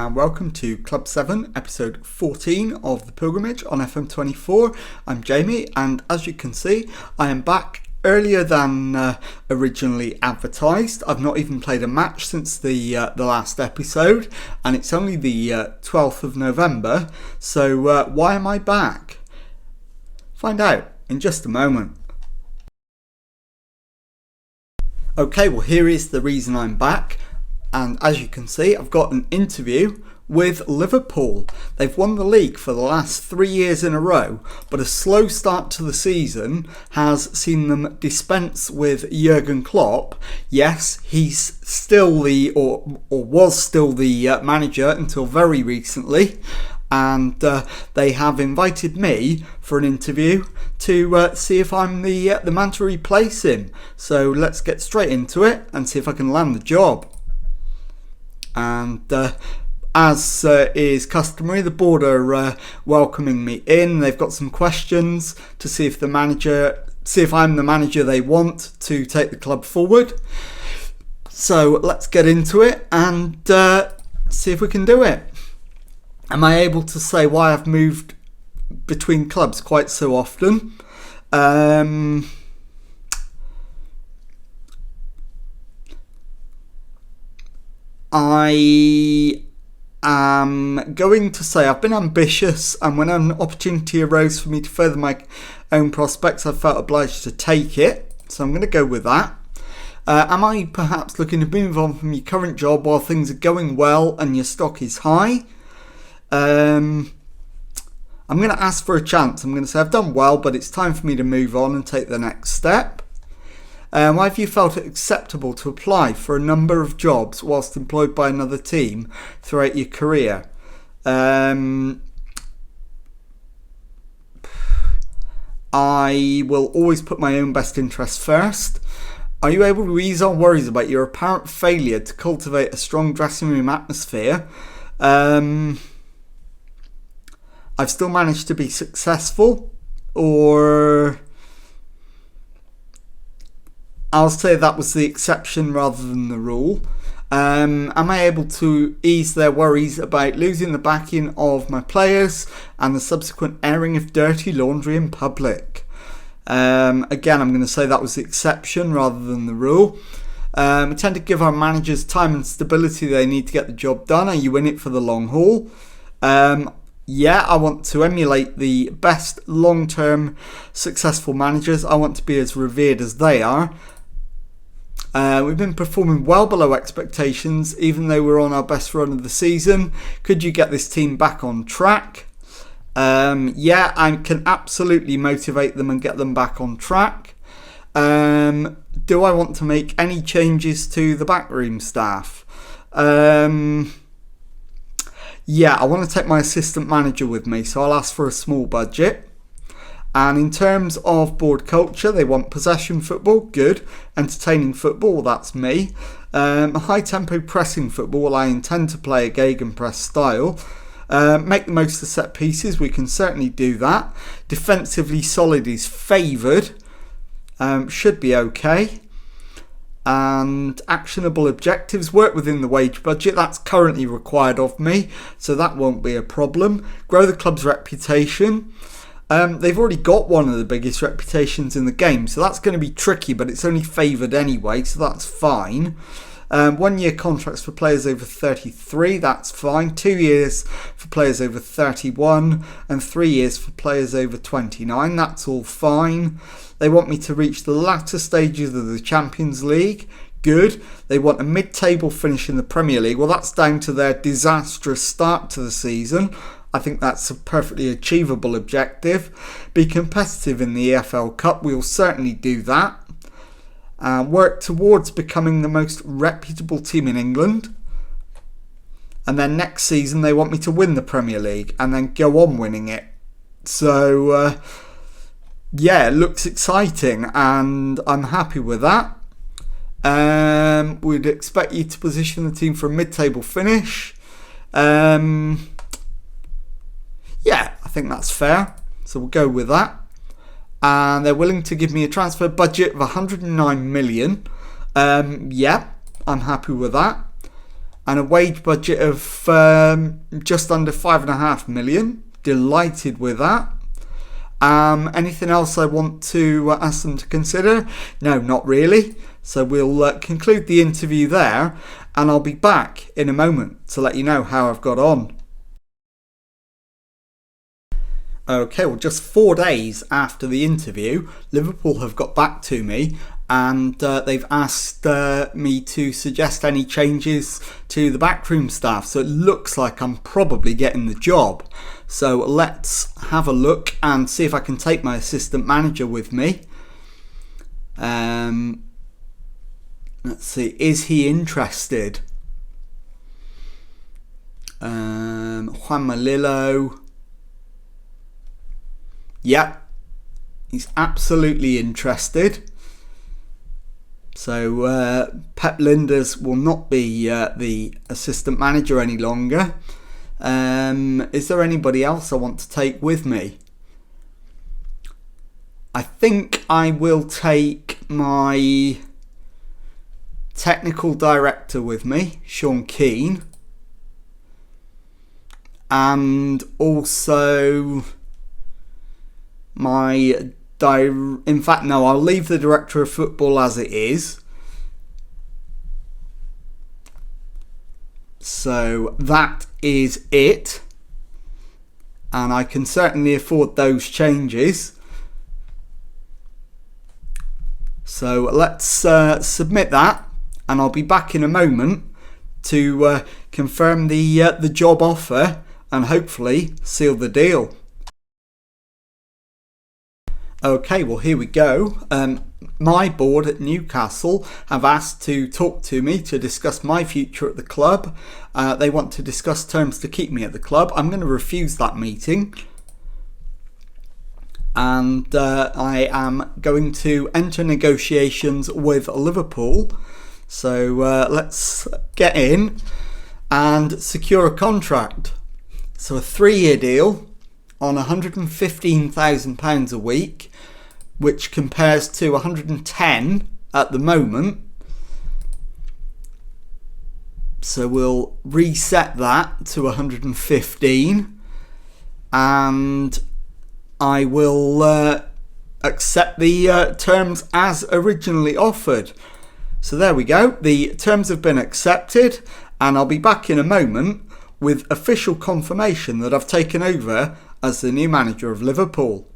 and welcome to Club 7, episode 14 of The Pilgrimage on FM24. I'm Jamie, and as you can see, I am back earlier than originally advertised. I've not even played a match since the last episode, and it's only the 12th of November, so why am I back? Find out in just a moment. Okay, well here is the reason I'm back. And as you can see, I've got an interview with Liverpool. They've won the league for the last 3 years in a row, but a slow start to the season has seen them dispense with Jurgen Klopp. Yes, he's still or was still the manager until very recently. And they have invited me for an interview to see if I'm the man to replace him. So let's get straight into it and see if I can land the job. And as is customary, the board are welcoming me in. They've got some questions to see if I'm the manager they want to take the club forward. So let's get into it and see if we can do it. Am I able to say why I've moved between clubs quite so often? I am going to say I've been ambitious, and when an opportunity arose for me to further my own prospects, I felt obliged to take it. So I'm going to go with that. Am I perhaps looking to move on from your current job while things are going well and your stock is high? I'm going to ask for a chance. I'm going to say I've done well, but it's time for me to move on and take the next step. Why have you felt it acceptable to apply for a number of jobs whilst employed by another team throughout your career? I will always put my own best interests first. Are you able to ease on worries about your apparent failure to cultivate a strong dressing room atmosphere? I've still managed to be successful, or I'll say that was the exception rather than the rule. Am I able to ease their worries about losing the backing of my players and the subsequent airing of dirty laundry in public? Again, I'm going to say that was the exception rather than the rule. We tend to give our managers time and stability they need to get the job done. Are you in it for the long haul? Yeah, I want to emulate the best long-term successful managers. I want to be as revered as they are. We've been performing well below expectations, even though we're on our best run of the season. Could you get this team back on track? Yeah, I can absolutely motivate them and get them back on track. Do I want to make any changes to the backroom staff? Yeah, I want to take my assistant manager with me, so I'll ask for a small budget. And in terms of board culture, they want possession football, good. Entertaining football, that's me. High tempo pressing football, I intend to play a gegenpress style. Make the most of set pieces, we can certainly do that. Defensively solid is favoured, should be okay. And actionable objectives, work within the wage budget, that's currently required of me, so that won't be a problem. Grow the club's reputation. They've already got one of the biggest reputations in the game, so that's going to be tricky, but it's only favoured anyway, so that's fine. 1 year contracts for players over 33, that's fine. 2 years for players over 31, and 3 years for players over 29, that's all fine. They want me to reach the latter stages of the Champions League. Good. They want a mid-table finish in the Premier League. Well, that's down to their disastrous start to the season. I think that's a perfectly achievable objective. Be competitive in the EFL Cup. We'll certainly do that. Work towards becoming the most reputable team in England. And then next season, they want me to win the Premier League and then go on winning it. So yeah, it looks exciting and I'm happy with that. We'd expect you to position the team for a mid-table finish. Yeah, I think that's fair. So we'll go with that. And they're willing to give me a transfer budget of 109 million. Yeah, I'm happy with that. and a wage budget of just under 5.5 million. Delighted with that. Anything else I want to ask them to consider? No, not really. So we'll conclude the interview there, and I'll be back in a moment to let you know how I've got on. Okay, well, just 4 days after the interview, Liverpool have got back to me, and they've asked me to suggest any changes to the backroom staff. So it looks like I'm probably getting the job. So let's have a look and see if I can take my assistant manager with me. Let's see, is he interested? Juan Malillo. Yep, he's absolutely interested. So Pep Linders will not be the assistant manager any longer. Is there anybody else I want to take with me? I think I will take my technical director with me, Sean Keane, and also in fact, no, I'll leave the director of football as it is. So that is it. And I can certainly afford those changes. So let's submit that. And I'll be back in a moment to confirm the job offer and hopefully seal the deal. Okay, well, here we go. My board at Newcastle have asked to talk to me to discuss my future at the club. They want to discuss terms to keep me at the club. I'm going to refuse that meeting. And I am going to enter negotiations with Liverpool. So let's get in and secure a contract. So a 3-year deal on £115,000 a week, which compares to 110 at the moment. So we'll reset that to 115, and I will accept the terms as originally offered. So there we go. The terms have been accepted, and I'll be back in a moment with official confirmation that I've taken over as the new manager of Liverpool.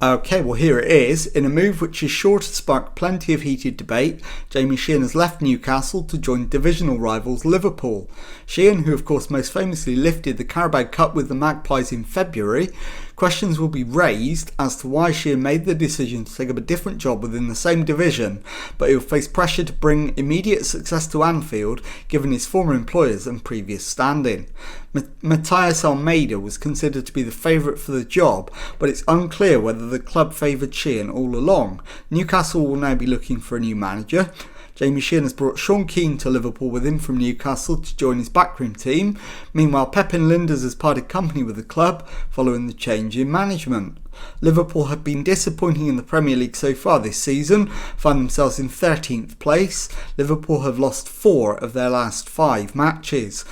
Okay, well, here it is. In a move which is sure to spark plenty of heated debate, Jamie Sheehan has left Newcastle to join divisional rivals Liverpool. Sheehan, who of course most famously lifted the Carabao Cup with the Magpies in February, questions will be raised as to why Sheehan made the decision to take up a different job within the same division, but he will face pressure to bring immediate success to Anfield given his former employers and previous standing. Matthias Almeida was considered to be the favourite for the job, but it's unclear whether the club favoured Sheehan all along. Newcastle will now be looking for a new manager. Jamie Sheehan has brought Sean Keane to Liverpool with him from Newcastle to join his backroom team. Meanwhile, Pep Linders has parted company with the club following the change in management. Liverpool have been disappointing in the Premier League so far this season, find themselves in 13th place. Liverpool have lost 4 of their last 5 matches.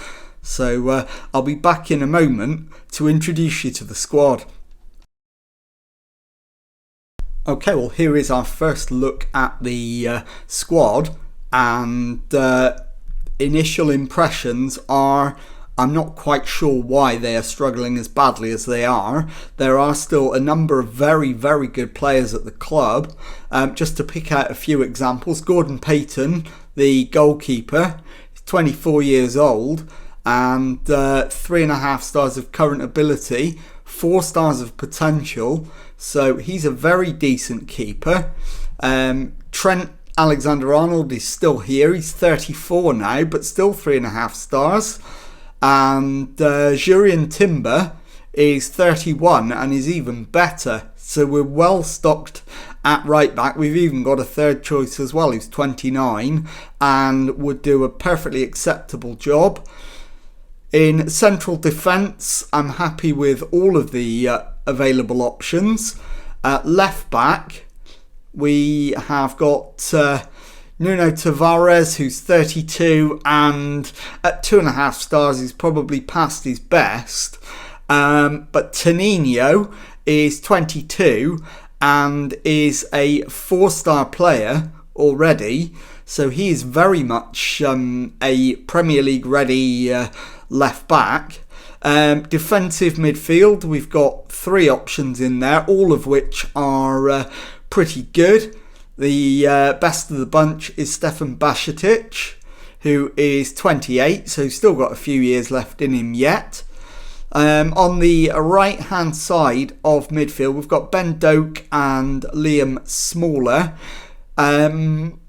So I'll be back in a moment to introduce you to the squad. Okay, well, here is our first look at the squad, and initial impressions are I'm not quite sure why they are struggling as badly as they are. There are still a number of very, very good players at the club. Just to pick out a few examples, Gordon Payton, the goalkeeper, 24 years old, and 3.5 stars of current ability, 4 stars of potential. So he's a very decent keeper. Trent Alexander-Arnold is still here. He's 34 now, but still 3.5 stars. And Jurien Timber is 31 and is even better. So we're well stocked at right back. We've even got a third choice as well, who's 29 and would do a perfectly acceptable job. In central defence, I'm happy with all of the available options. Left back, we have got Nuno Tavares, who's 32, and at 2.5 stars, he's probably past his best. But Toninho is 22 and is a 4-star player already. So he is very much a Premier League ready left back. Defensive midfield, we've got 3 options in there, all of which are pretty good. The best of the bunch is Stefan Bajcetic, who is 28, so he's still got a few years left in him yet. On the right hand side of midfield, we've got Ben Doak and Liam Smaller. Ben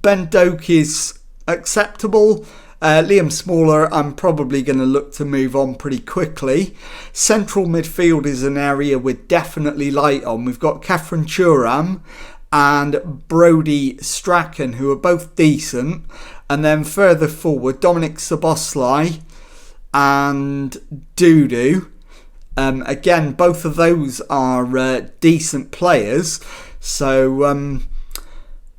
Doak is acceptable. Liam Smaller, I'm probably going to look to move on pretty quickly. Central midfield is an area we're definitely light on. We've got Kefren Turam and Brody Strachan, who are both decent. And then further forward, Dominic Szoboszlai and Dudu. Again, both of those are decent players. So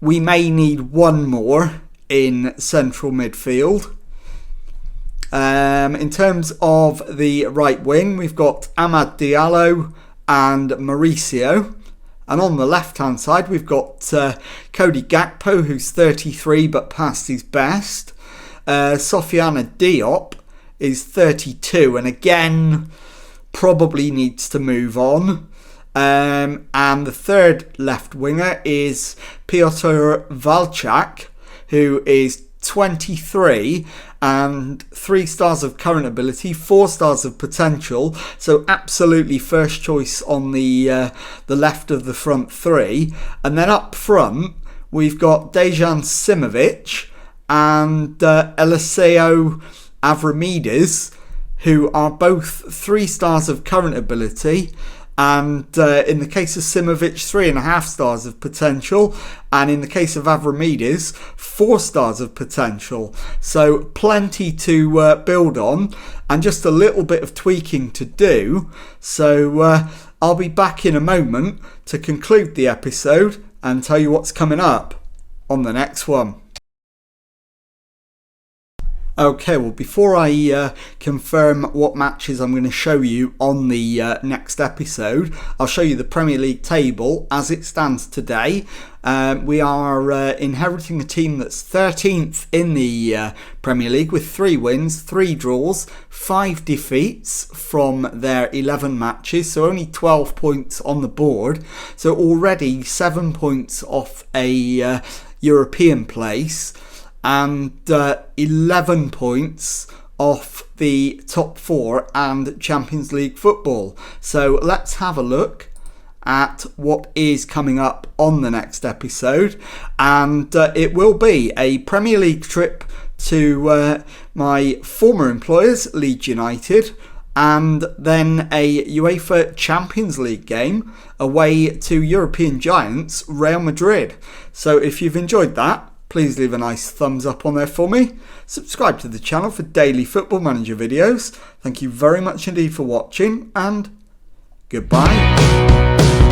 we may need one more in central midfield. In terms of the right wing, we've got Amad Diallo and Mauricio. And on the left-hand side, we've got Cody Gakpo, who's 33 but past his best. Sofiane Diop is 32 and again probably needs to move on. And the third left winger is Piotr Walczak, who is 23 and 3 stars of current ability, 4 stars of potential, so absolutely first choice on the left of the front 3. And then up front we've got Dejan Simovic and Eliseo Avramidis, who are both 3 stars of current ability, and in the case of Simovic, 3.5 stars of potential, and in the case of Avramidis, 4 stars of potential. So plenty to build on, and just a little bit of tweaking to do. So I'll be back in a moment to conclude the episode and tell you what's coming up on the next one. Okay, well, before I confirm what matches I'm going to show you on the next episode, I'll show you the Premier League table as it stands today. We are inheriting a team that's 13th in the Premier League with 3 wins, 3 draws, 5 defeats from their 11 matches, so only 12 points on the board. So already 7 points off a European place, and 11 points off the top 4 and Champions League football. So let's have a look at what is coming up on the next episode, and it will be a Premier League trip to my former employers, Leeds United, and then a UEFA Champions League game away to European giants Real Madrid. So if you've enjoyed that, please leave a nice thumbs up on there for me. Subscribe to the channel for daily Football Manager videos. Thank you very much indeed for watching, and goodbye.